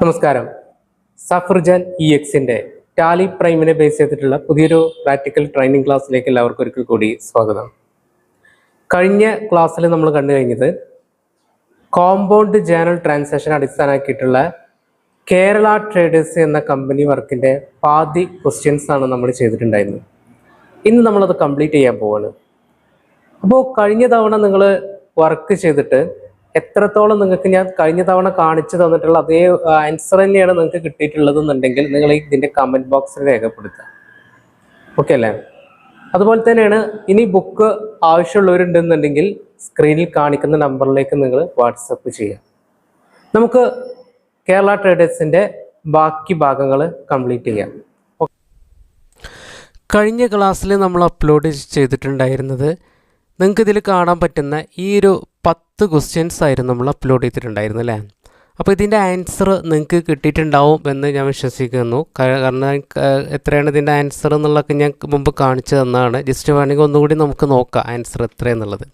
നമസ്കാരം. സഫർജാൻ EXന്റെ Tally പ്രൈമിനെ base ചെയ്തിട്ടുള്ള പുതിയൊരു പ്രാക്ടിക്കൽ ട്രെയിനിങ് ക്ലാസ്സിലേക്ക് എല്ലാവർക്കും ഒരിക്കൽ കൂടി സ്വാഗതം. കഴിഞ്ഞ ക്ലാസ്സിൽ നമ്മൾ കണ്ടു കഴിഞ്ഞത് കോമ്പൗണ്ട് ജേണൽ ട്രാൻസാക്ഷൻ അടിസ്ഥാനമാക്കിയിട്ടുള്ള കേരള ട്രേഡേഴ്സ് എന്ന കമ്പനി വർക്കിൻ്റെ പാതി ക്വസ്റ്റ്യൻസ് ആണ് നമ്മൾ ചെയ്തിട്ടുണ്ടായിരുന്നത്. ഇന്ന് നമ്മളത് കംപ്ലീറ്റ് ചെയ്യാൻ പോവാണ്. അപ്പോൾ കഴിഞ്ഞ തവണ നിങ്ങൾ വർക്ക് ചെയ്തിട്ട് എത്രത്തോളം നിങ്ങൾക്ക് ഞാൻ കഴിഞ്ഞ തവണ കാണിച്ചു തന്നിട്ടുള്ള അതേ ആൻസർ തന്നെയാണ് നിങ്ങൾക്ക് കിട്ടിയിട്ടുള്ളത് എന്നുണ്ടെങ്കിൽ നിങ്ങൾ ഇതിൻ്റെ കമൻറ്റ് ബോക്സിൽ രേഖപ്പെടുത്തുക. ഓക്കെ അല്ലേ? അതുപോലെ തന്നെയാണ് ഇനി ബുക്ക് ആവശ്യമുള്ളവരുണ്ടെന്നുണ്ടെങ്കിൽ സ്ക്രീനിൽ കാണിക്കുന്ന നമ്പറിലേക്ക് നിങ്ങൾ വാട്സപ്പ് ചെയ്യുക. നമുക്ക് കേരള ട്രേഡേഴ്സിൻ്റെ ബാക്കി ഭാഗങ്ങൾ കംപ്ലീറ്റ് ചെയ്യാം. കഴിഞ്ഞ ക്ലാസ്സിൽ നമ്മൾ അപ്ലോഡ് ചെയ്തിട്ടുണ്ടായിരുന്നത് നിങ്ങൾക്ക് ഇതിൽ കാണാൻ പറ്റുന്ന ഈ ഒരു 10 ക്വസ്റ്റ്യൻസ് ആയിരുന്നു നമ്മൾ അപ്ലോഡ് ചെയ്തിട്ടുണ്ടായിരുന്നു അല്ലേ? അപ്പോൾ ഇതിൻ്റെ ആൻസർ നിങ്ങൾക്ക് കിട്ടിയിട്ടുണ്ടാവും എന്ന് ഞാൻ വിശ്വസിക്കുന്നു. കാരണം എത്രയാണ് ഇതിൻ്റെ ആൻസർ എന്നുള്ളതൊക്കെ ഞാൻ മുമ്പ് കാണിച്ചു തന്നതാണ്. ജസ്റ്റ് വേണമെങ്കിൽ ഒന്നുകൂടി നമുക്ക് നോക്കാം ആൻസർ എത്രയെന്നുള്ളത്.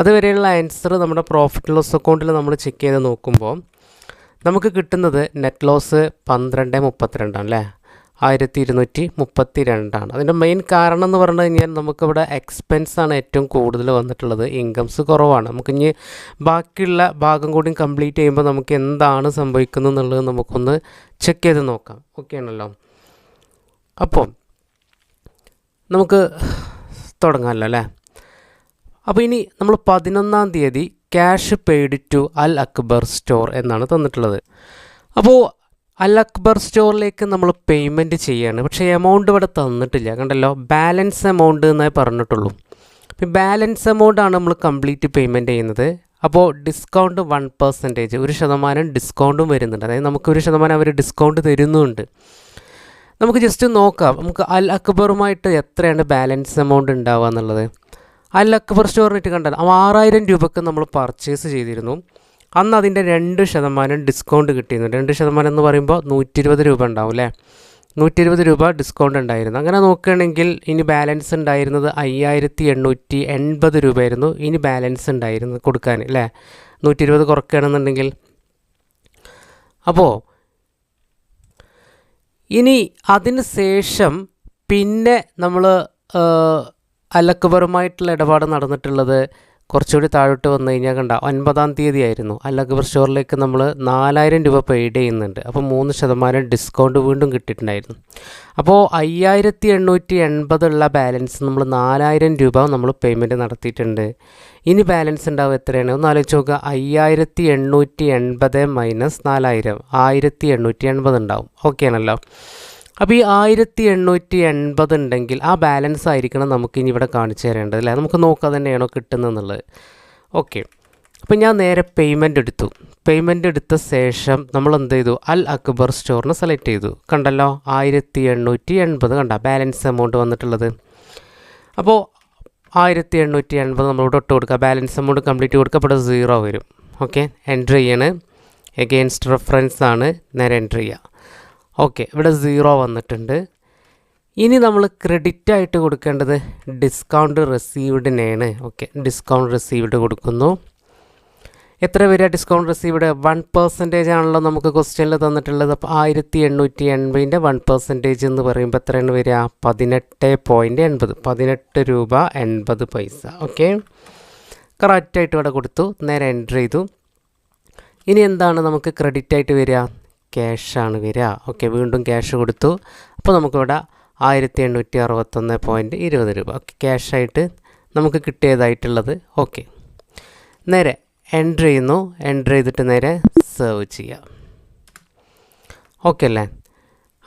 അതുവരെയുള്ള ആൻസർ നമ്മുടെ പ്രോഫിറ്റ് ലോസ് അക്കൗണ്ടിൽ നമ്മൾ ചെക്ക് ചെയ്ത് നോക്കുമ്പോൾ നമുക്ക് കിട്ടുന്നത് നെറ്റ് ലോസ് 12.32 അല്ലേ? 1232. അതിൻ്റെ മെയിൻ കാരണം എന്ന് പറഞ്ഞു കഴിഞ്ഞാൽ നമുക്കിവിടെ എക്സ്പെൻസാണ് ഏറ്റവും കൂടുതൽ വന്നിട്ടുള്ളത്, ഇൻകംസ് കുറവാണ്. നമുക്കിനി ബാക്കിയുള്ള ഭാഗം കൂടി കംപ്ലീറ്റ് ചെയ്യുമ്പോൾ നമുക്ക് എന്താണ് സംഭവിക്കുന്നത് എന്നുള്ളത് നമുക്കൊന്ന് ചെക്ക് ചെയ്ത് നോക്കാം. ഓക്കെ ആണല്ലോ? അപ്പോൾ നമുക്ക് തുടങ്ങാമല്ലോ അല്ലേ? അപ്പോൾ ഇനി നമ്മൾ 11-ാം തീയതി cash paid to Al Akbar store എന്നാണ് തന്നിട്ടുള്ളത്. അപ്പോൾ അൽ അക്ബർ സ്റ്റോറിലേക്ക് നമ്മൾ പേയ്മെൻറ്റ് ചെയ്യാണ്. പക്ഷേ എമൗണ്ട് ഇവിടെ തന്നിട്ടില്ല. കണ്ടല്ലോ, ബാലൻസ് എമൗണ്ട് എന്നേ പറഞ്ഞിട്ടുള്ളൂ. അപ്പോൾ ബാലൻസ് എമൗണ്ടാണ് നമ്മൾ കംപ്ലീറ്റ് പേയ്മെൻറ്റ് ചെയ്യുന്നത്. അപ്പോൾ ഡിസ്കൗണ്ട് 1%, 1% ഡിസ്കൗണ്ടും വരുന്നുണ്ട്. അതായത് നമുക്ക് 1% അവർ ഡിസ്കൗണ്ട് തരുന്നുണ്ട്. നമുക്ക് ജസ്റ്റ് നോക്കാം, നമുക്ക് അൽ അക്ബറുമായിട്ട് എത്രയാണ് ബാലൻസ് എമൗണ്ട് ഉണ്ടാവുക എന്നുള്ളത്. അൽ അക്ബർ സ്റ്റോറിനായിട്ട് കണ്ടാൽ 6000 രൂപയ്ക്ക് നമ്മൾ പർച്ചേസ് ചെയ്തിരുന്നു. അന്ന് അതിൻ്റെ 2% ഡിസ്കൗണ്ട് കിട്ടിയിരുന്നു. 2% എന്ന് പറയുമ്പോൾ 120 രൂപ ഉണ്ടാവും അല്ലേ? 120 രൂപ ഡിസ്കൗണ്ട് ഉണ്ടായിരുന്നു. അങ്ങനെ നോക്കുകയാണെങ്കിൽ ഇനി ബാലൻസ് ഉണ്ടായിരുന്നത് 5880 രൂപയായിരുന്നു. ഇനി ബാലൻസ് ഉണ്ടായിരുന്നത് കൊടുക്കാൻ അല്ലേ? 120 കുറയ്ക്കുകയാണെന്നുണ്ടെങ്കിൽ. അപ്പോൾ ഇനി അതിന് ശേഷം പിന്നെ നമ്മൾ അൽ അക്ബറുമായിട്ടുള്ള ഇടപാട് നടന്നിട്ടുള്ളത് കുറച്ചുകൂടി താഴോട്ട് വന്നു കഴിഞ്ഞാൽ കണ്ട 9-ാം തീയതി ആയിരുന്നു. അൽ അക്ബർ സ്റ്റോറിലേക്ക് നമ്മൾ 4000 രൂപ പെയ്ഡ് ചെയ്യുന്നുണ്ട്. അപ്പോൾ 3% ഡിസ്കൗണ്ട് വീണ്ടും കിട്ടിയിട്ടുണ്ടായിരുന്നു. അപ്പോൾ 5880 ഉള്ള ബാലൻസ് നമ്മൾ 4000 രൂപ നമ്മൾ പേയ്മെൻറ്റ് നടത്തിയിട്ടുണ്ട്. ഇനി ബാലൻസ് ഉണ്ടാവും എത്രയാണ് ഒന്ന് ആലോചിച്ച് നോക്കുക. 5880 മൈനസ് 4000, 1880 ഉണ്ടാവും. ഓക്കെ ആണല്ലോ? അപ്പോൾ ഈ 1880 ഉണ്ടെങ്കിൽ ആ ബാലൻസ് ആയിരിക്കണം നമുക്ക് ഇനി ഇവിടെ കാണിച്ചു തരേണ്ടത് അല്ലേ? നമുക്ക് നോക്കാം തന്നെയാണോ കിട്ടുന്നതെന്നുള്ളത്. ഓക്കെ, അപ്പോൾ ഞാൻ നേരെ പേയ്മെൻറ്റ് എടുത്ത ശേഷം നമ്മൾ എന്ത് ചെയ്തു? അൽ അക്ബർ സ്റ്റോറിന് സെലക്ട് ചെയ്തു. കണ്ടല്ലോ, 1880 കണ്ട ബാലൻസ് എമൗണ്ട് വന്നിട്ടുള്ളത്. അപ്പോൾ 1880 നമ്മളിവിടെ ഇട്ട് കൊടുക്കുക. ബാലൻസ് എമൗണ്ട് കംപ്ലീറ്റ് കൊടുക്കുക. ഇവിടെ 0 വരും. ഓക്കെ, എൻട്രി ചെയ്യാണ്. എഗെയിൻസ്റ്റ് റെഫറൻസ് ആണ്, നേരെ എൻട്രി ചെയ്യുക. ഓക്കെ, ഇവിടെ 0 വന്നിട്ടുണ്ട്. ഇനി നമ്മൾ ക്രെഡിറ്റ് ആയിട്ട് കൊടുക്കേണ്ടത് ഡിസ്കൗണ്ട് റിസീവ്ഡിനാണ്. ഓക്കെ, ഡിസ്കൗണ്ട് റിസീവ്ഡ് കൊടുക്കുന്നു. എത്ര വരിക ഡിസ്കൗണ്ട് റിസീവ്ഡ്? 1% ആണല്ലോ നമുക്ക് ക്വസ്റ്റ്യനിൽ തന്നിട്ടുള്ളത്. അപ്പോൾ 1880-ൻ്റെ 1% എന്ന് പറയുമ്പോൾ എത്രയാണ് വരിക? 18.80, 18 രൂപ 80 പൈസ. ഓക്കെ, കറക്റ്റായിട്ട് ഇവിടെ കൊടുത്തു. നേരെ എൻറ്റർ ചെയ്തു. ഇനി എന്താണ് നമുക്ക് ക്രെഡിറ്റ് ആയിട്ട് വരിക? ക്യാഷാണ് വരിക. ഓക്കെ, വീണ്ടും ക്യാഷ് കൊടുത്തു. അപ്പോൾ നമുക്കിവിടെ 1861.20 രൂപ ഓക്കെ ക്യാഷായിട്ട് നമുക്ക് കിട്ടിയതായിട്ടുള്ളത്. ഓക്കെ, നേരെ എൻട്രി ചെയ്യുന്നു. എൻട്രി ചെയ്തിട്ട് നേരെ സേവ് ചെയ്യാം. ഓക്കെ അല്ലേ?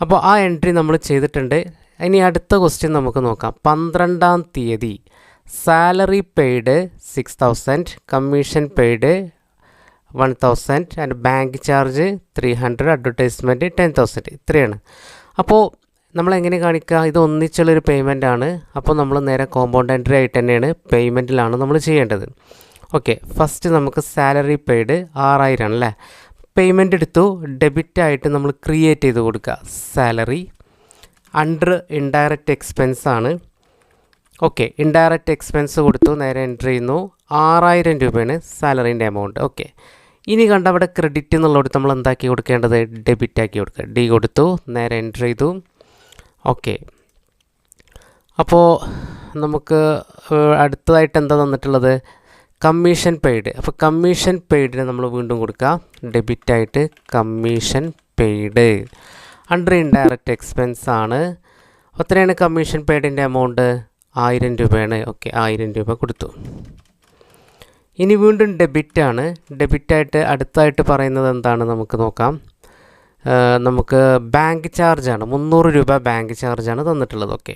അപ്പോൾ ആ എൻട്രി നമ്മൾ ചെയ്തിട്ടുണ്ട്. ഇനി അടുത്ത ക്വസ്റ്റ്യൻ നമുക്ക് നോക്കാം. 12-ാം തീയതി salary paid 6000, commission paid 1000 and bank charge 300, advertisement 10,000. ഇത്രയാണ്. അപ്പോൾ നമ്മളെങ്ങനെ കാണിക്കുക? ഇത് ഒന്നിച്ചുള്ളൊരു പേയ്മെൻ്റ് ആണ്. അപ്പോൾ നമ്മൾ നേരെ കോമ്പൗണ്ട് എൻട്രി ആയിട്ട് തന്നെയാണ് പേയ്മെൻറ്റിലാണ് നമ്മൾ ചെയ്യേണ്ടത്. ഓക്കെ, ഫസ്റ്റ് നമുക്ക് സാലറി പെയ്ഡ് 6000 ആണല്ലേ? പേയ്മെൻറ്റ് എടുത്തു. ഡെബിറ്റായിട്ട് നമ്മൾ ക്രിയേറ്റ് ചെയ്ത് കൊടുക്കുക. സാലറി അണ്ടർ ഇൻഡയറക്റ്റ് എക്സ്പെൻസ് ആണ്. ഓക്കെ, ഇൻഡയറക്റ്റ് എക്സ്പെൻസ് കൊടുത്തു. നേരെ എൻട്രി ചെയ്യുന്നു. 6000 രൂപയാണ് സാലറീൻ്റെ എമൗണ്ട്. ഓക്കെ, ഇനി കണ്ട അവിടെ ക്രെഡിറ്റ് എന്നുള്ളടത്ത് നമ്മൾ എന്താക്കി കൊടുക്കേണ്ടത്, ഡെബിറ്റ് ആക്കി കൊടുക്കുക. ഡി കൊടുത്തു, നേരെ എൻ്റർ ചെയ്തു. ഓക്കെ, അപ്പോൾ നമുക്ക് അടുത്തതായിട്ട് എന്താ തന്നിട്ടുള്ളത്, കമ്മീഷൻ പെയ്ഡ്. അപ്പോൾ കമ്മീഷൻ പെയ്ഡിന് നമ്മൾ വീണ്ടും കൊടുക്കുക, ഡെബിറ്റായിട്ട് commission paid. Under indirect expense ആണ്. എത്രയാണ് കമ്മീഷൻ പെയ്ഡിൻ്റെ എമൗണ്ട്, 1000 രൂപയാണ്. ഓക്കെ, 1000 രൂപ കൊടുത്തു. ഇനി വീണ്ടും ഡെബിറ്റാണ്. ഡെബിറ്റായിട്ട് അടുത്തായിട്ട് പറയുന്നത് എന്താണ് നമുക്ക് നോക്കാം. നമുക്ക് ബാങ്ക് ചാർജാണ്, 300 രൂപ ബാങ്ക് ചാർജാണ് തന്നിട്ടുള്ളത്. ഓക്കെ,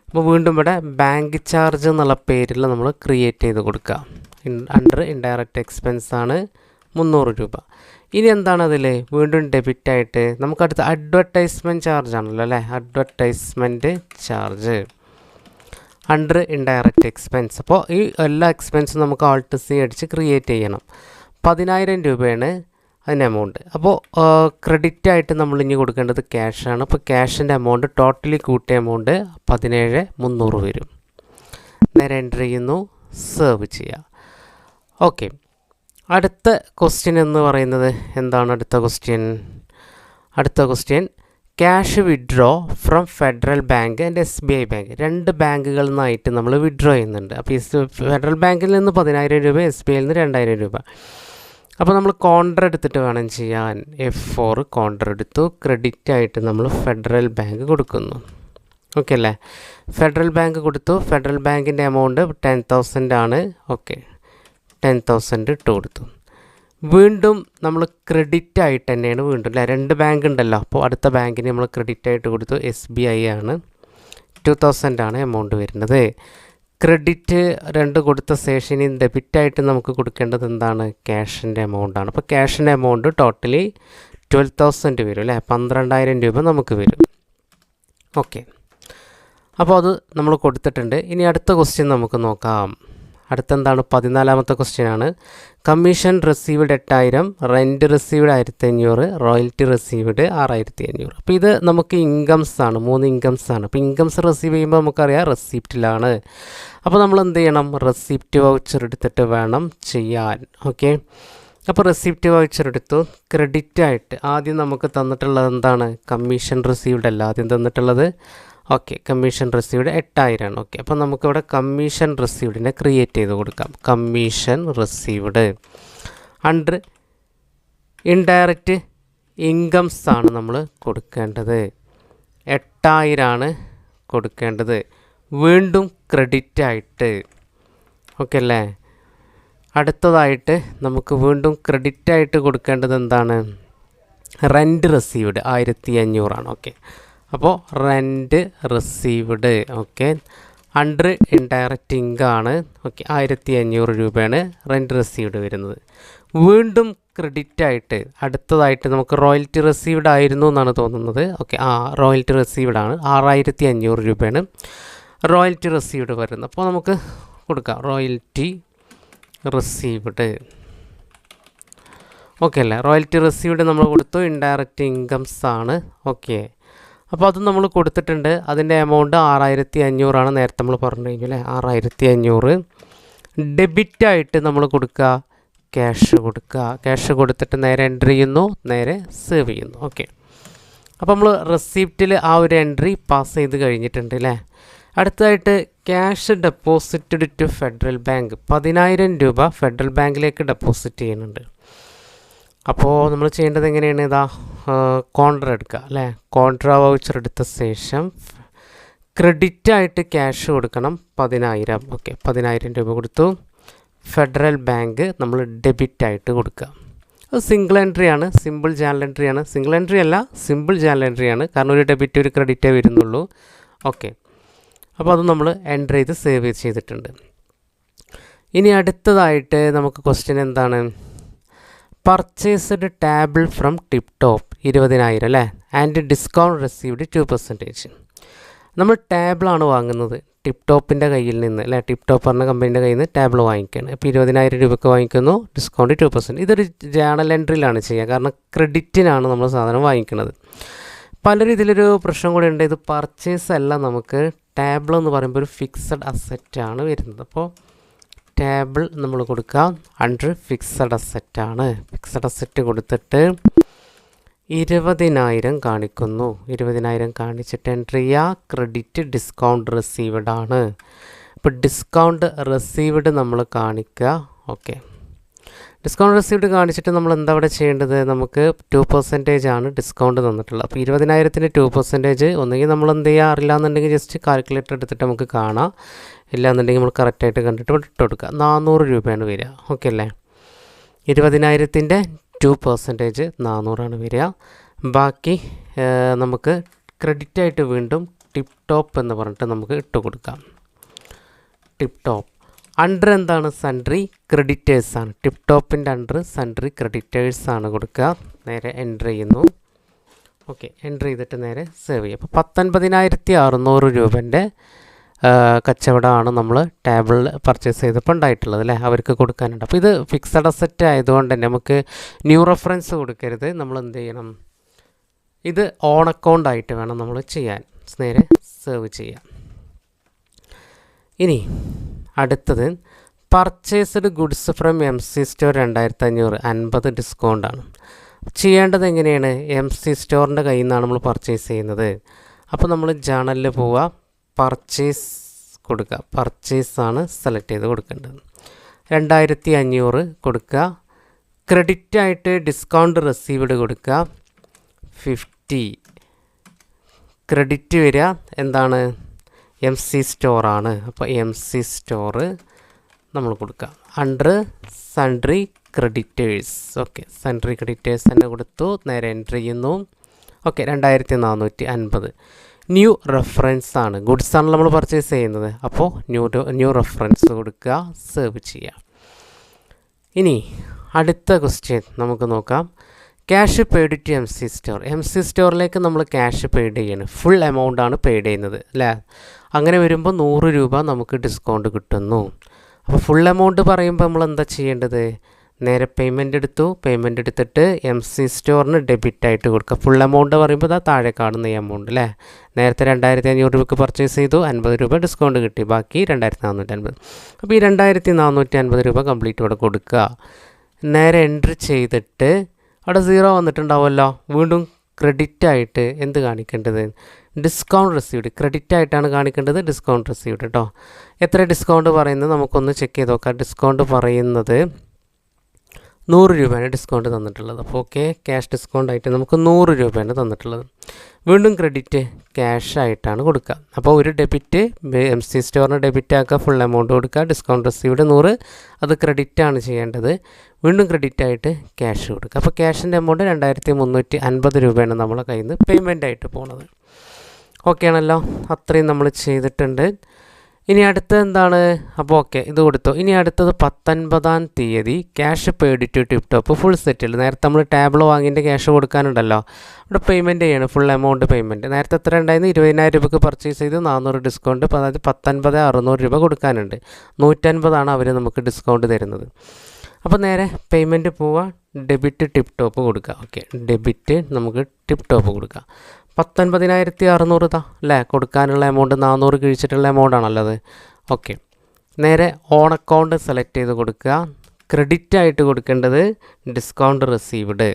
അപ്പോൾ വീണ്ടും ഇവിടെ ബാങ്ക് ചാർജ് എന്നുള്ള പേരിൽ നമ്മൾ ക്രിയേറ്റ് ചെയ്ത് കൊടുക്കുക. അണ്ടർ ഇൻഡയറക്റ്റ് എക്സ്പെൻസ് ആണ്, 300 രൂപ. ഇനി എന്താണ് അതിൽ, വീണ്ടും ഡെബിറ്റായിട്ട് നമുക്കടുത്ത് അഡ്വർടൈസ്മെൻറ്റ് ചാർജ് ആണല്ലോ അല്ലേ, advertisement charge under indirect expense. അപ്പോൾ ഈ എല്ലാ എക്സ്പെൻസും നമുക്ക് Alt C അടിച്ച് ക്രിയേറ്റ് ചെയ്യണം. 10000 രൂപയാണ് അതിൻ്റെ എമൗണ്ട്. അപ്പോൾ ക്രെഡിറ്റായിട്ട് നമ്മൾ ഇനി കൊടുക്കേണ്ടത് ക്യാഷാണ്. അപ്പോൾ ക്യാഷിൻ്റെ എമൗണ്ട് ടോട്ടലി കൂട്ടിയ എമൗണ്ട് 17,300 വരും. നേരെ എൻ്റർ ചെയ്യുന്നു, സേവ് ചെയ്യുക. ഓക്കെ, അടുത്ത ക്വസ്റ്റ്യൻ എന്ന് പറയുന്നത് എന്താണ്, അടുത്ത question cash withdraw from federal bank and SBI bank. 2 ബാങ്കുകളിൽ നിന്നായിട്ട് നമ്മൾ വിഡ്രോ ചെയ്യുന്നുണ്ട്. അപ്പോൾ ഫെഡറൽ ബാങ്കിൽ നിന്ന് 10,000 രൂപ, SBIയിൽ നിന്ന് 2,000 രൂപ. അപ്പോൾ നമ്മൾ കോണ്ടർ എടുത്തിട്ട് വേണം ചെയ്യാൻ. F4 കോണ്ടർ എടുത്തു, ക്രെഡിറ്റ് ആയിട്ട് നമ്മൾ ഫെഡറൽ ബാങ്ക് കൊടുക്കുന്നു. ഓക്കെ അല്ലേ, ഫെഡറൽ ബാങ്ക് കൊടുത്തു. ഫെഡറൽ ബാങ്കിൻ്റെ എമൗണ്ട് 10,000 ആണ്. ഓക്കെ, 10,000 ഇട്ട് കൊടുത്തു. വീണ്ടും നമ്മൾ ക്രെഡിറ്റ് ആയിട്ട് തന്നെയാണ് വീണ്ടും അല്ലേ, 2 ബാങ്ക് ഉണ്ടല്ലോ. അപ്പോൾ അടുത്ത ബാങ്കിന് നമ്മൾ ക്രെഡിറ്റ് ആയിട്ട് കൊടുത്തു, SBI ആണ്. 2,000 ആണ് എമൗണ്ട് വരുന്നത്. ക്രെഡിറ്റ് 2 കൊടുത്ത ശേഷം ഡെബിറ്റായിട്ട് നമുക്ക് കൊടുക്കേണ്ടത് എന്താണ്, ക്യാഷിൻ്റെ എമൗണ്ടാണ്. അപ്പോൾ ക്യാഷിൻ്റെ എമൗണ്ട് ടോട്ടലി 12,000 വരും അല്ലേ, 12,000 രൂപ നമുക്ക് വരും. ഓക്കെ, അപ്പോൾ അത് നമ്മൾ കൊടുത്തിട്ടുണ്ട്. ഇനി അടുത്ത ക്വസ്റ്റ്യൻ നമുക്ക് നോക്കാം. അടുത്തെന്താണ്, 14ാമത്തെ ക്വസ്റ്റ്യനാണ്. Commission received 8,000, rent received 1,500, royalty received 6,500. അപ്പോൾ ഇത് നമുക്ക് ഇൻകംസ് ആണ്, 3 ഇൻകംസ് ആണ്. അപ്പോൾ ഇൻകംസ് റിസീവ് ചെയ്യുമ്പോൾ നമുക്കറിയാം റെസിപ്റ്റിലാണ്. അപ്പോൾ നമ്മൾ എന്ത് ചെയ്യണം, റെസിപ്റ്റ് വൗച്ചർ എടുത്തിട്ട് വേണം ചെയ്യാൻ. ഓക്കെ, അപ്പോൾ റെസിപ്റ്റ് വൗച്ചർ എടുത്തു. ക്രെഡിറ്റ് ആയിട്ട് ആദ്യം നമുക്ക് തന്നിട്ടുള്ളത് എന്താണ്, കമ്മീഷൻ റിസീവ്ഡ് അല്ല ആദ്യം തന്നിട്ടുള്ളത്. ഓക്കെ, കമ്മീഷൻ റിസീവ്ഡ് 8,000 ആണ്. ഓക്കെ, അപ്പോൾ നമുക്കിവിടെ കമ്മീഷൻ റിസീവ്ഡിനെ ക്രിയേറ്റ് ചെയ്ത് കൊടുക്കാം. Commission received under indirect incomes ആണ് നമ്മൾ കൊടുക്കേണ്ടത്. 8,000 ആണ് കൊടുക്കേണ്ടത്. വീണ്ടും ക്രെഡിറ്റ് ആയിട്ട്. ഓക്കെ അല്ലേ, അടുത്തതായിട്ട് നമുക്ക് വീണ്ടും ക്രെഡിറ്റ് ആയിട്ട് കൊടുക്കേണ്ടത് എന്താണ്, റെൻറ്റ് റിസീവ്ഡ് 1,500 ആണ്. ഓക്കെ, അപ്പോൾ rent received. Okay, under indirect ഇൻകമാണ്. ഓക്കെ, 1,500 രൂപയാണ് റെൻറ്റ് റിസീവ്ഡ് വരുന്നത്. വീണ്ടും ക്രെഡിറ്റ് ആയിട്ട് അടുത്തതായിട്ട് നമുക്ക് റോയൽറ്റി റിസീവ്ഡ് ആയിരുന്നു എന്നാണ് തോന്നുന്നത്. ഓക്കെ, റോയൽറ്റി റിസീവ്ഡ് ആണ്, 6,500 രൂപയാണ് റോയൽറ്റി റിസീവ്ഡ് വരുന്നത്. അപ്പോൾ നമുക്ക് കൊടുക്കാം റോയൽറ്റി റിസീവ്ഡ്. ഓക്കെ അല്ലേ, റോയൽറ്റി റിസീവ്ഡ് നമ്മൾ കൊടുത്തു. ഇൻഡയറക്റ്റ് ഇൻകംസ് ആണ്. ഓക്കെ, അപ്പോൾ അത് നമ്മൾ കൊടുത്തിട്ടുണ്ട്. അതിൻ്റെ എമൗണ്ട് 6,500 ആണ്, നേരത്തെ നമ്മൾ പറഞ്ഞു കഴിഞ്ഞു അല്ലേ, 6,500. ഡെബിറ്റായിട്ട് നമ്മൾ കൊടുക്കുക, ക്യാഷ് കൊടുക്കുക. ക്യാഷ് കൊടുത്തിട്ട് നേരെ എൻട്രി ചെയ്യുന്നു, നേരെ സേവ് ചെയ്യുന്നു. ഓക്കെ, അപ്പോൾ നമ്മൾ റെസിപ്റ്റിൽ ആ ഒരു എൻട്രി പാസ് ചെയ്ത് കഴിഞ്ഞിട്ടുണ്ട് അല്ലേ. അടുത്തതായിട്ട് cash deposited to Federal Bank. 10,000 രൂപ ഫെഡറൽ ബാങ്കിലേക്ക് ഡെപ്പോസിറ്റ് ചെയ്യുന്നുണ്ട്. അപ്പോൾ നമ്മൾ ചെയ്യേണ്ടത് എങ്ങനെയാണ്, ഇതാ കോൺട്ര എടുക്കുക അല്ലേ. കോൺട്ര വൗച്ചർ എടുത്ത ശേഷം ക്രെഡിറ്റായിട്ട് ക്യാഷ് കൊടുക്കണം 10,000. ഓക്കെ, 10,000 രൂപ കൊടുത്തു. ഫെഡറൽ ബാങ്ക് നമ്മൾ ഡെബിറ്റായിട്ട് കൊടുക്കുക. അത് സിംഗിൾ എൻട്രി ആണ്, സിമ്പിൾ ജേണൽ എൻട്രി ആണ്. സിംഗിൾ എൻട്രി അല്ല, സിമ്പിൾ ജേണൽ എൻട്രി ആണ്, കാരണം ഒരു ഡെബിറ്റ് ഒരു ക്രെഡിറ്റേ വരുന്നുള്ളൂ. ഓക്കെ, അപ്പോൾ അത് നമ്മൾ എൻട്രി ചെയ്ത് സേവ് ചെയ്തിട്ടുണ്ട്. ഇനി അടുത്തതായിട്ട് നമുക്ക് ക്വസ്റ്റ്യൻ എന്താണ്, purchased table from tip top 20,000 അല്ലേ, ആൻഡ് ഡിസ്കൗണ്ട് റിസീവ്ഡ് 2%. നമ്മൾ ടേബിളാണ് വാങ്ങുന്നത് ടിപ്പ് ടോപ്പിൻ്റെ കയ്യിൽ നിന്ന് അല്ലേ. ടിപ്പ് ടോപ്പ് പറഞ്ഞ കമ്പനീൻ്റെ കയ്യിൽ നിന്ന് ടേബിൾ വാങ്ങിക്കുകയാണ്. അപ്പോൾ 20,000 രൂപയ്ക്ക് വാങ്ങിക്കുന്നു, ഡിസ്കൗണ്ട് 2%. ഇതൊരു ജേണൽ എൻട്രിയിലാണ് ചെയ്യുക, കാരണം ക്രെഡിറ്റിനാണ് നമ്മൾ സാധനം വാങ്ങിക്കുന്നത്. പലരും ഇതിലൊരു പ്രശ്നം കൂടെ ഉണ്ട്, ഇത് പർച്ചേസ് അല്ല, നമുക്ക് ടേബിൾ എന്ന് പറയുമ്പോൾ ഒരു ഫിക്സഡ് അസറ്റാണ് വരുന്നത്. അപ്പോൾ ടേബിൾ നമ്മൾ കൊടുക്കുക അണ്ടർ ഫിക്സഡ് അസെറ്റാണ്. ഫിക്സഡ് അസെറ്റ് കൊടുത്തിട്ട് 20,000 കാണിക്കുന്നു. 20,000 കാണിച്ചിട്ട് എൻട്രി ചെയ്യുക. ക്രെഡിറ്റ് ഡിസ്കൗണ്ട് റിസീവ്ഡ് ആണ്. ഇപ്പോൾ ഡിസ്കൗണ്ട് റിസീവ്ഡ് നമ്മൾ കാണിക്കുക. ഓക്കെ, ഡിസ്കൗണ്ട് റിസീവ്ഡ് കാണിച്ചിട്ട് നമ്മൾ എന്താ ഇവിടെ ചെയ്യേണ്ടത്? നമുക്ക് 2% ആണ് ഡിസ്കൗണ്ട് തന്നിട്ടുള്ളത്. അപ്പോൾ 20,000-ന് 2% ഒന്നുകിൽ നമ്മൾ എന്ത് ചെയ്യുക, അറിയില്ല എന്നുണ്ടെങ്കിൽ ജസ്റ്റ് കാൽക്കുലേറ്റർ എടുത്തിട്ട് നമുക്ക് കാണാം. ഇല്ലാന്നുണ്ടെങ്കിൽ നമ്മൾ കറക്റ്റായിട്ട് കണ്ടിട്ട് ഇവിടെ ഇട്ട് കൊടുക്കുക. 400 രൂപയാണ് വരിക. ഓക്കെ അല്ലേ? 20,000-ൻ്റെ 2% 400 വരിക. ബാക്കി നമുക്ക് ക്രെഡിറ്റായിട്ട് വീണ്ടും ടിപ്പ് ടോപ്പ് എന്ന് പറഞ്ഞിട്ട് നമുക്ക് ഇട്ട് കൊടുക്കാം. ടിപ്പ് ടോപ്പ് അണ്ടർ എന്താണ്? സൺട്രി ക്രെഡിറ്റേഴ്സാണ്. ടിപ്പ് ടോപ്പിൻ്റെ അണ്ടർ സൺട്രി ക്രെഡിറ്റേഴ്സാണ് കൊടുക്കുക. നേരെ എൻ്റർ ചെയ്യുന്നു. ഓക്കെ, എൻ്റർ ചെയ്തിട്ട് നേരെ സേവ് ചെയ്യും. അപ്പോൾ 19,600 രൂപൻ്റെ കച്ചവടമാണ് നമ്മൾ ടേബിളിൽ പർച്ചേസ് ചെയ്തപ്പോൾ ഉണ്ടായിട്ടുള്ളത് അല്ലേ? അവർക്ക് കൊടുക്കാനുണ്ട്. അപ്പോൾ ഇത് ഫിക്സഡ് അസറ്റ് ആയതുകൊണ്ട് തന്നെ നമുക്ക് ന്യൂ റെഫറൻസ് കൊടുക്കരുത്. നമ്മൾ എന്ത് ചെയ്യണം? ഇത് ഓൺ അക്കൗണ്ട് ആയിട്ട് വേണം നമ്മൾ ചെയ്യാൻ. നേരെ സേവ് ചെയ്യാം. ഇനി അടുത്തത് purchased goods from MC store 2,500 50 ഡിസ്കൗണ്ടാണ്. ചെയ്യേണ്ടത് എങ്ങനെയാണ്? MC സ്റ്റോറിൻ്റെ കയ്യിൽ നിന്നാണ് നമ്മൾ പർച്ചേസ് ചെയ്യുന്നത്. അപ്പോൾ നമ്മൾ ജേണലിൽ പോവുക, പർച്ചേസ് കൊടുക്കുക. പർച്ചേസാണ് സെലക്ട് ചെയ്ത് കൊടുക്കേണ്ടത്. 2,500 കൊടുക്കുക. ക്രെഡിറ്റായിട്ട് ഡിസ്കൗണ്ട് റിസീവ്ഡ് കൊടുക്കുക. 50 ക്രെഡിറ്റ് വരിക എന്താണ്? MC സ്റ്റോറാണ്. അപ്പോൾ MC സ്റ്റോറ് നമ്മൾ കൊടുക്കുക under sundry creditors. Okay, sundry creditors തന്നെ കൊടുത്തു. നേരെ എൻ്റർ ചെയ്യുന്നു. ഓക്കെ, 2,450 ന്യൂ റെഫറൻസ് ആണ്. ഗുഡ്സ് ആണ് നമ്മൾ പർച്ചേസ് ചെയ്യുന്നത്. അപ്പോൾ ന്യൂ റെഫറൻസ് കൊടുക്കുക, സേവ് ചെയ്യുക. ഇനി അടുത്ത ക്വസ്റ്റ്യൻ നമുക്ക് നോക്കാം. Cash paid to MC store. MC സ്റ്റോറിലേക്ക് നമ്മൾ ക്യാഷ് പെയ്ഡ് ചെയ്യണം. ഫുൾ എമൗണ്ട് ആണ് പെയ്ഡ് ചെയ്യുന്നത് അല്ലേ? അങ്ങനെ വരുമ്പോൾ 100 രൂപ നമുക്ക് ഡിസ്കൗണ്ട് കിട്ടുന്നു. അപ്പോൾ ഫുൾ എമൗണ്ട് പറയുമ്പോൾ നമ്മൾ എന്താ ചെയ്യേണ്ടത്? നേരെ പേയ്മെൻറ്റ് എടുത്തു. പേയ്മെൻറ്റ് എടുത്തിട്ട് MC സ്റ്റോറിന് ഡെബിറ്റ് ആയിട്ട് കൊടുക്കുക. ഫുൾ എമൗണ്ട് പറയുമ്പോൾ ഇതാ താഴെ കാണുന്ന ഈ എമൗണ്ട് അല്ലേ? നേരത്തെ 2,500 രൂപയ്ക്ക് പർച്ചേസ് ചെയ്തു, 50 രൂപ ഡിസ്കൗണ്ട് കിട്ടി, ബാക്കി 2,450. അപ്പോൾ ഈ 2,450 രൂപ കംപ്ലീറ്റ് ഇവിടെ കൊടുക്കുക. നേരെ എൻട്രി ചെയ്തിട്ട് അവിടെ 0 വന്നിട്ടുണ്ടാവുമല്ലോ. വീണ്ടും ക്രെഡിറ്റ് ആയിട്ട് എന്ത് കാണിക്കേണ്ടത്? Discount received. ക്രെഡിറ്റ് ആയിട്ടാണ് കാണിക്കേണ്ടത് ഡിസ്കൗണ്ട് റിസീവ്ഡ് കേട്ടോ. എത്ര ഡിസ്കൗണ്ട് പറയുന്നത് നമുക്കൊന്ന് ചെക്ക് ചെയ്ത് നോക്കാം. ഡിസ്കൗണ്ട് പറയുന്നത് 100 രൂപയാണ് ഡിസ്കൗണ്ട് തന്നിട്ടുള്ളത്. അപ്പോൾ ഓക്കെ, ക്യാഷ് ഡിസ്കൗണ്ട് ആയിട്ട് നമുക്ക് 100 രൂപയാണ് തന്നിട്ടുള്ളത്. വീണ്ടും ക്രെഡിറ്റ് ക്യാഷ് ആയിട്ടാണ് കൊടുക്കുക. അപ്പോൾ ഒരു ഡെബിറ്റ് MC സ്റ്റോറിന് ഡെബിറ്റ് ആക്കുക, ഫുൾ എമൗണ്ട് കൊടുക്കുക. ഡിസ്കൗണ്ട് റിസീവ്ഡ് 100, അത് ക്രെഡിറ്റ് ആണ് ചെയ്യേണ്ടത്. വീണ്ടും ക്രെഡിറ്റ് ആയിട്ട് ക്യാഷ് കൊടുക്കുക. അപ്പോൾ ക്യാഷിൻ്റെ എമൗണ്ട് 2,350 രൂപയാണ് നമ്മളെ കയ്യിൽ നിന്ന് പേയ്മെൻ്റ് ആയിട്ട് പോകുന്നത്. ഓക്കെ ആണല്ലോ? അത്രയും നമ്മൾ ചെയ്തിട്ടുണ്ട്. ഇനി അടുത്തത് എന്താണ്? അപ്പോൾ ഓക്കെ, ഇത് കൊടുത്തു. ഇനി അടുത്തത് 19-ാം തീയതി cash paid to tip top full settle. നേരത്തെ നമ്മൾ ടേബിൾ വാങ്ങിൻ്റെ ക്യാഷ് കൊടുക്കാനുണ്ടല്ലോ, ഇവിടെ പേയ്മെൻറ്റ് ചെയ്യണം. Full amount payment. നേരത്തെ എത്ര ഉണ്ടായിരുന്നു? 20,000 രൂപയ്ക്ക് പർച്ചേസ് ചെയ്ത് 400 ഡിസ്കൗണ്ട്. അതായത് 19,600 രൂപ കൊടുക്കാനുണ്ട്. 150 അവർ നമുക്ക് ഡിസ്കൗണ്ട് തരുന്നത്. അപ്പോൾ നേരെ പേയ്മെൻറ്റ് പോവുക, ഡെബിറ്റ് ടിപ്പ് ടോപ്പ് കൊടുക്കുക. ഓക്കെ, ഡെബിറ്റ് നമുക്ക് ടിപ്പ് ടോപ്പ് കൊടുക്കുക. 19,600 അല്ലേ? കൊടുക്കാനുള്ള എമൗണ്ട് 400 കിഴിച്ചിട്ടുള്ള എമൗണ്ട് ആണല്ലോ അത്. ഓക്കെ, നേരെ ഓൺ അക്കൗണ്ട് സെലക്ട് ചെയ്ത് കൊടുക്കുക. ക്രെഡിറ്റ് ആയിട്ട് കൊടുക്കേണ്ടത് discount received.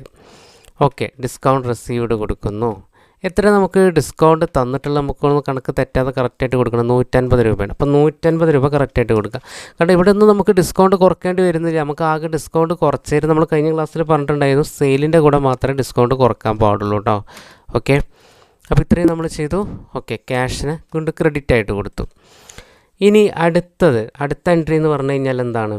Okay, discount received കൊടുക്കുന്നു. എത്ര നമുക്ക് ഡിസ്കൗണ്ട് തന്നിട്ടുള്ള നമുക്കൊന്ന് കണക്ക് തെറ്റാതെ കറക്റ്റായിട്ട് കൊടുക്കണം. 150 രൂപയാണ്. അപ്പോൾ 150 രൂപ കറക്റ്റായിട്ട് കൊടുക്കുക. കാരണം ഇവിടെ നിന്ന് നമുക്ക് ഡിസ്കൗണ്ട് കുറയ്ക്കേണ്ടി വരുന്നില്ല. നമുക്ക് ആകെ ഡിസ്കൗണ്ട് കുറച്ചേരും. നമ്മൾ കഴിഞ്ഞ ക്ലാസ്സിൽ പറഞ്ഞിട്ടുണ്ടായിരുന്നു സെയിലിൻ്റെ കൂടെ മാത്രമേ ഡിസ്കൗണ്ട് കുറക്കാൻ പാടുള്ളൂ കേട്ടോ. ഓക്കെ, അപ്പോൾ ഇത്രയും നമ്മൾ ചെയ്തു. ഓക്കെ, ക്യാഷിന് കൊണ്ട് ക്രെഡിറ്റ് ആയിട്ട് കൊടുത്തു. ഇനി അടുത്ത എൻട്രി എന്ന് പറഞ്ഞു കഴിഞ്ഞാൽ എന്താണ്?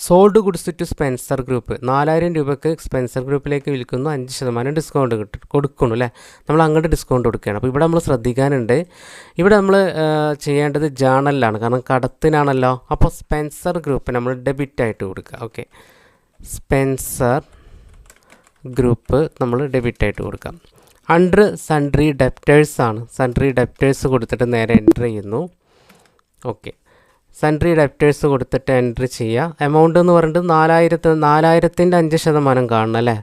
Sold goods to Spencer group. 4,000 രൂപയ്ക്ക് സ്പെൻസർ ഗ്രൂപ്പിലേക്ക് വിൽക്കുന്നു. 5% ഡിസ്കൗണ്ട് കൊടുക്കുന്നു അല്ലേ? നമ്മൾ അങ്ങോട്ട് ഡിസ്കൗണ്ട് കൊടുക്കുകയാണ്. അപ്പോൾ ഇവിടെ നമ്മൾ ശ്രദ്ധിക്കാനുണ്ട്. ഇവിടെ നമ്മൾ ചെയ്യേണ്ടത് ജേണലിലാണ്, കാരണം കടത്തിനാണല്ലോ. അപ്പോൾ സ്പെൻസർ ഗ്രൂപ്പ് നമ്മൾ ഡെബിറ്റ് ആയിട്ട് കൊടുക്കുക. ഓക്കെ, സ്പെൻസർ ഗ്രൂപ്പ് നമ്മൾ ഡെബിറ്റ് ആയിട്ട് കൊടുക്കാം. അണ്ടർ സൺട്രി ഡെപ്റ്റേഴ്സ് ആണ്. സൺട്രി ഡെപ്റ്റേഴ്സ് കൊടുത്തിട്ട് നേരെ എൻറ്റർ ചെയ്യുന്നു. ഓക്കെ, സൺട്രി ഡെപ്റ്റേഴ്സ് കൊടുത്തിട്ട് എൻട്രി ചെയ്യുക. എമൗണ്ട് എന്ന് പറഞ്ഞിട്ട് 4,000-ൻ്റെ 5% കാണണം അല്ലേ?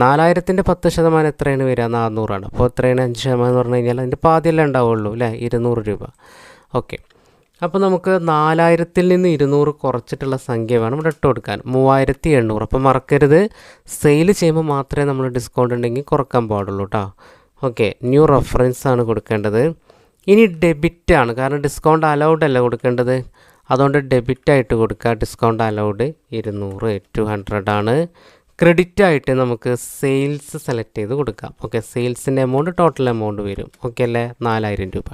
4,000-ൻ്റെ 10% എത്രയാണ് വരിക? 400 അപ്പോൾ എത്രയാണ് 5% എന്ന് പറഞ്ഞു കഴിഞ്ഞാൽ അതിൻ്റെ പാതിയല്ലേ ഉണ്ടാവുള്ളൂ അല്ലേ? 200 രൂപ. ഓക്കെ, അപ്പോൾ നമുക്ക് 4000-ൽ നിന്ന് 200 കുറച്ചിട്ടുള്ള സംഖ്യ വേണം ഇവിടെ ഇട്ട് കൊടുക്കാൻ 3800. അപ്പോൾ മറക്കരുത്, സെയിൽ ചെയ്യുമ്പോൾ മാത്രമേ നമ്മൾ ഡിസ്കൗണ്ട് ഉണ്ടെങ്കിൽ കുറക്കാൻ പാടുള്ളൂ കേട്ടോ. ഓക്കെ, ന്യൂ റെഫറൻസ് ആണ് കൊടുക്കേണ്ടത്. ഇനി ഡെബിറ്റ് ആണ്, കാരണം ഡിസ്കൗണ്ട് അലൗഡ് അല്ല കൊടുക്കേണ്ടത്, അതുകൊണ്ട് ഡെബിറ്റ് ആയിട്ട് കൊടുക്കുക. ഡിസ്കൗണ്ട് അലൗഡ് 200 200 ആണ്. ക്രെഡിറ്റ് ആയിട്ട് നമുക്ക് സെയിൽസ് സെലക്ട് ചെയ്ത് കൊടുക്കാം. ഓക്കെ, സെയിൽസിൻ്റെ എമൗണ്ട് ടോട്ടൽ എമൗണ്ട് വരും. ഓക്കെ അല്ലേ, 4000 രൂപ.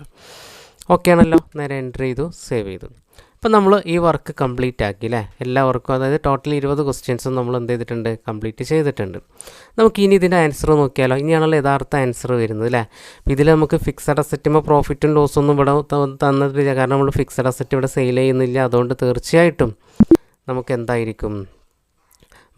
ഓക്കെ ആണല്ലോ, നേരെ എൻ്റർ ചെയ്തു, സേവ് ചെയ്തു. അപ്പോൾ നമ്മൾ ഈ വർക്ക് കംപ്ലീറ്റ് ആക്കി അല്ലേ, എല്ലാ വർക്കും. അതായത് ടോട്ടൽ 20 ക്വസ്റ്റ്യൻസും നമ്മൾ എന്ത് ചെയ്തിട്ടുണ്ട്, കംപ്ലീറ്റ് ചെയ്തിട്ടുണ്ട്. നമുക്ക് ഇനി ഇതിൻ്റെ ആൻസർ നോക്കിയാലോ. ഇനിയാണല്ലോ യഥാർത്ഥ ആൻസർ വരുന്നത് അല്ലേ. അപ്പോൾ ഇതിൽ നമുക്ക് ഫിക്സഡ് അസറ്റുമ്പോൾ പ്രോഫിറ്റും ലോസൊന്നും ഇവിടെ തന്നിട്ടില്ല, കാരണം നമ്മൾ ഫിക്സഡ് അസറ്റ് ഇവിടെ സെയിൽ ചെയ്യുന്നില്ല. അതുകൊണ്ട് തീർച്ചയായിട്ടും നമുക്ക് എന്തായിരിക്കും,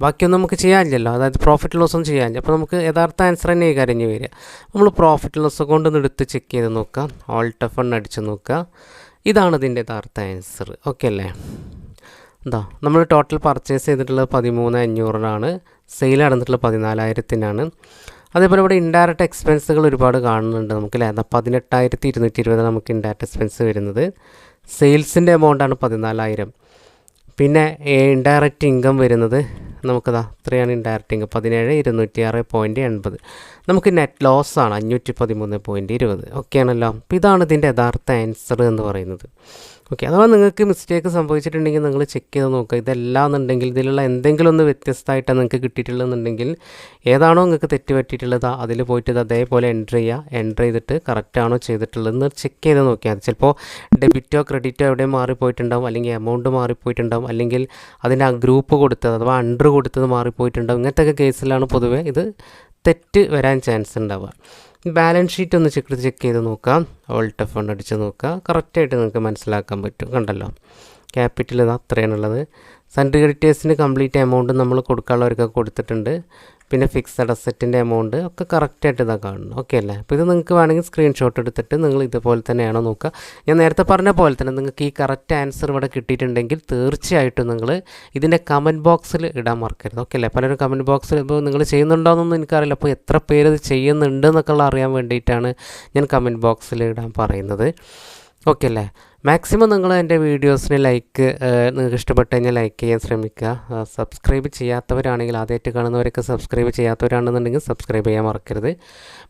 ബാക്കിയൊന്നും നമുക്ക് ചെയ്യാനില്ലല്ലോ, അതായത് പ്രോഫിറ്റ് ലോസൊന്നും ചെയ്യാനില്ല. അപ്പോൾ നമുക്ക് യഥാർത്ഥ ആൻസർ തന്നെ കരഞ്ഞ് വരിക. നമ്മൾ പ്രോഫിറ്റ് ലോസ് കൊണ്ടൊന്ന് എടുത്ത് ചെക്ക് ചെയ്ത് നോക്കാം. ഓൾട്ട് F1 അടിച്ച് നോക്കുക. ഇതാണ് ഇതിൻ്റെ യഥാർത്ഥ ആൻസർ. ഓക്കെ അല്ലേ. എന്താ നമ്മൾ ടോട്ടൽ പർച്ചേസ് ചെയ്തിട്ടുള്ളത് 13,500-നാണ്, സെയിൽ നടന്നിട്ടുള്ളത് 14,000-നാണ്. അതേപോലെ ഇവിടെ ഇൻഡയറക്റ്റ് എക്സ്പെൻസുകൾ ഒരുപാട് കാണുന്നുണ്ട് നമുക്ക് അല്ലേ. 18,220 നമുക്ക് ഇൻഡയറക്റ്റ് എക്സ്പെൻസ് വരുന്നത്. സെയിൽസിൻ്റെ എമൗണ്ടാണ് 14,000. പിന്നെ ഇൻഡയറക്റ്റ് ഇൻകം വരുന്നത് നമുക്കതാ ഇത്രയാണ് ഇൻഡയറക്റ്റ് ഇൻകം 17,206.80. നമുക്ക് നെറ്റ് ലോസാണ് 513.20. ഓക്കെ ആണല്ലോ. അപ്പോൾ ഇതാണ് ഇതിൻ്റെ യഥാർത്ഥ ആൻസർ എന്ന് പറയുന്നത്. ഓക്കെ, അഥവാ നിങ്ങൾക്ക് മിസ്റ്റേക്ക് സംഭവിച്ചിട്ടുണ്ടെങ്കിൽ നിങ്ങൾ ചെക്ക് ചെയ്ത് നോക്കുക. ഇതെല്ലാം എന്നുണ്ടെങ്കിൽ ഇതിലുള്ള എന്തെങ്കിലും ഒന്ന് വ്യത്യസ്തമായിട്ടാണ് നിങ്ങൾക്ക് കിട്ടിയിട്ടുള്ളതെന്നുണ്ടെങ്കിൽ, ഏതാണോ നിങ്ങൾക്ക് തെറ്റ് പറ്റിയിട്ടുള്ളത് അതിൽ പോയിട്ട് ഇത് അതേപോലെ എൻ്റർ ചെയ്യുക. എൻ്റർ ചെയ്തിട്ട് കറക്റ്റാണോ ചെയ്തിട്ടുള്ളതെന്ന് ചെക്ക് ചെയ്ത് നോക്കിയാൽ മതി. ചിലപ്പോൾ ഡെബിറ്റോ ക്രെഡിറ്റോ എവിടെയും മാറിപ്പോയിട്ടുണ്ടാവും, അല്ലെങ്കിൽ എമൗണ്ട് മാറിപ്പോയിട്ടുണ്ടാവും, അല്ലെങ്കിൽ അതിൻ്റെ ആ ഗ്രൂപ്പ് കൊടുത്തത് അഥവാ അണ്ടർ കൊടുത്തത് മാറിപ്പോയിട്ടുണ്ടാവും. ഇങ്ങനത്തെ കേസിലാണ് പൊതുവേ ഇത് തെറ്റ് വരാൻ ചാൻസ് ഉണ്ടാവുക. ബാലൻസ് ഷീറ്റ് ഒന്ന് ചെക്ക് ചെയ്ത് നോക്കാം. ഓൾട്ട് F1 അടിച്ച് നോക്കുക. കറക്റ്റായിട്ട് നിങ്ങൾക്ക് മനസ്സിലാക്കാൻ പറ്റും. കണ്ടല്ലോ, ക്യാപിറ്റൽ ഇത് അത്രയാണുള്ളത്. സൺഡ്രി ക്രെഡിറ്റേഴ്സിന് കംപ്ലീറ്റ് എമൗണ്ട് നമ്മൾ കൊടുക്കാനുള്ളവർക്കൊക്കെ കൊടുത്തിട്ടുണ്ട്. പിന്നെ ഫിക്സഡ് അസറ്റിൻ്റെ എമൗണ്ട് ഒക്കെ കറക്റ്റായിട്ട് ഇതാ കാണുന്നു. ഓക്കെ അല്ലേ. അപ്പോൾ ഇത് നിങ്ങൾക്ക് വേണമെങ്കിൽ സ്ക്രീൻഷോട്ട് എടുത്തിട്ട് നിങ്ങൾ ഇതുപോലെ തന്നെയാണോ നോക്കുക. ഞാൻ നേരത്തെ പറഞ്ഞ പോലെ തന്നെ നിങ്ങൾക്ക് ഈ കറക്റ്റ് ആൻസർ ഇവിടെ കിട്ടിയിട്ടുണ്ടെങ്കിൽ തീർച്ചയായിട്ടും നിങ്ങൾ ഇതിൻ്റെ കമൻറ്റ് ബോക്സിൽ ഇടാൻ മറക്കരുത്. ഓക്കെ അല്ലേ. പലരും കമൻറ്റ് ബോക്സിൽ ഇപ്പോൾ നിങ്ങൾ ചെയ്യുന്നുണ്ടോയെന്നൊന്നും എനിക്കറിയില്ല. അപ്പോൾ എത്ര പേര് ഇത് ചെയ്യുന്നുണ്ട് എന്നൊക്കെ അറിയാൻ വേണ്ടിയിട്ടാണ് ഞാൻ കമൻറ്റ് ബോക്സിൽ ഇടാൻ പറയുന്നത്. ഓക്കെ അല്ലേ. മാക്സിമം നിങ്ങൾ എൻ്റെ വീഡിയോസിന് നിങ്ങൾക്ക് ഇഷ്ടപ്പെട്ട് കഴിഞ്ഞാൽ ലൈക്ക് ചെയ്യാൻ ശ്രമിക്കുക. സബ്സ്ക്രൈബ് ചെയ്യാത്തവരാണെങ്കിൽ, ആദ്യമായിട്ട് കാണുന്നവരൊക്കെ സബ്സ്ക്രൈബ് ചെയ്യാത്തവരാണെന്നുണ്ടെങ്കിൽ സബ്സ്ക്രൈബ് ചെയ്യാൻ മറക്കരുത്.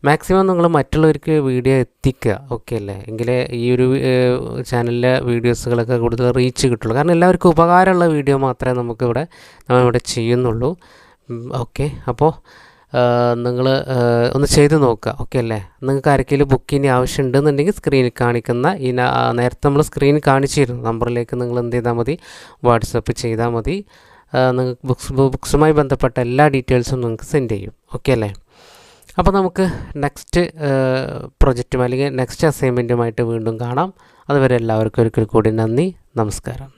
മാക്സിമം നിങ്ങൾ മറ്റുള്ളവർക്ക് വീഡിയോ എത്തിക്കുക. ഓക്കെ അല്ലേ. എങ്കിലേ ഈ ഒരു ചാനലിലെ വീഡിയോസുകളൊക്കെ കൂടുതൽ റീച്ച് കിട്ടുള്ളൂ. കാരണം എല്ലാവർക്കും ഉപകാരമുള്ള വീഡിയോ മാത്രമേ നമ്മളിവിടെ ചെയ്യുന്നുള്ളൂ. ഓക്കെ, അപ്പോൾ നിങ്ങൾ ഒന്ന് ചെയ്ത് നോക്കുക. ഓക്കെ അല്ലേ. നിങ്ങൾക്ക് ആർക്കെങ്കിലും ബുക്കിന് ആവശ്യമുണ്ടെന്നുണ്ടെങ്കിൽ സ്ക്രീനിൽ കാണിക്കുന്ന നേരത്തെ നമ്മൾ സ്ക്രീനിൽ കാണിച്ചിരുന്നു നമ്പറിലേക്ക് നിങ്ങൾ എന്ത് ചെയ്താൽ മതി, വാട്സപ്പ് ചെയ്താൽ മതി. നിങ്ങൾക്ക് ബുക്സുമായി ബന്ധപ്പെട്ട എല്ലാ ഡീറ്റെയിൽസും നിങ്ങൾക്ക് സെൻഡ് ചെയ്യും. ഓക്കെ അല്ലേ. അപ്പോൾ നമുക്ക് നെക്സ്റ്റ് പ്രൊജക്റ്റും അല്ലെങ്കിൽ നെക്സ്റ്റ് അസൈൻമെൻറ്റുമായിട്ട് വീണ്ടും കാണാം. അതുവരെ എല്ലാവർക്കും ഒരിക്കൽ കൂടി നന്ദി, നമസ്കാരം.